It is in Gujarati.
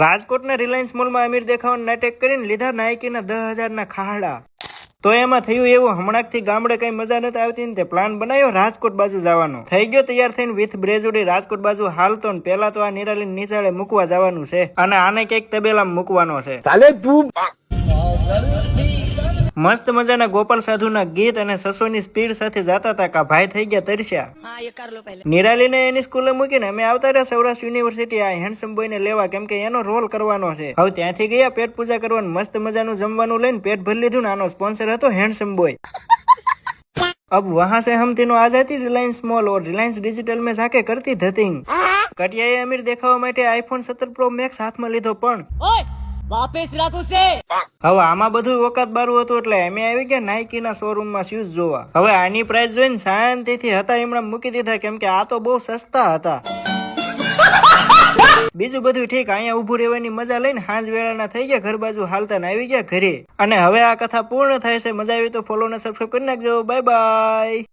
રાજકોટના રિલાયન્સ મોલમાં અમીર દેખાવાનું નાટક કરીને લીધા નાયકીના 10,000 ખાડા. તો એમાં થયું એવું, હમણાંથી ગામડે કઈ મજા નથી આવતી ને તે પ્લાન બનાવ્યો રાજકોટ બાજુ જવાનો. થઈ ગયો તૈયાર થઈને વિથ બ્રેઝુડી રાજકોટ બાજુ હાલતો ને પેલા તો આ નિરાલી નિશાળે મૂકવા જવાનું છે અને આને કઈક તબેલામાં મૂકવાનો છે. ચાલે તું મસ્ત મજાના ગોપાલ સાધુના ગીત અને સસોની સ્પીડ સાથે જાતા હતા કા ભાઈ થઈ ગયા તરસ્યા. નિરાલીને એની સ્કૂલે મૂકીને અમે આવતા રહ્યા સૌરાષ્ટ્ર યુનિવર્સિટી આ હેન્ડસમ બોય ને લેવા, કેમ કે એનો રોલ કરવાનો છે. હવે ત્યાંથી ગયા પેટ પૂજા કરવાનું, મસ્ત મજાનું જમવાનું લઈને પેટ ભરી લીધું ને આનો સ્પોન્સર હતો હેન્ડસમ બોય. अब वहाँ से हम तीनों आ जाती रिलायंस मॉल और रिलायंस डिजिटल में जाके करती धतिंग. कटियाए अमीर देखावा માટે આઈફોન 17 પ્રો મેક્સ હાથમાં લીધો પણ વાપસ રાખ ઉસે. હવે આમાં બધું વખત બારું હતું એટલે અમે આવી ગયા નાઇકીના શોરૂમમાં શૂઝ જોવા. હવે આની પ્રાઇસ જોઈને શાંતિથી હતા એમણે મૂકી દીધા, કેમ કે આ તો બહુ સસ્તા હતા. બીજું બધું ઠીક, અહીંયા ઉભું રહેવાની મજા લઈને સાંજ વેળાના થઈ ગયા ઘર બાજુ હાલતા ને આવી ગયા ઘરે. અને હવે આ કથા પૂર્ણ થાય છે. મજા આવી તો ફોલો ને સબસ્ક્રાઇબ કરી નાખજો. Bye bye.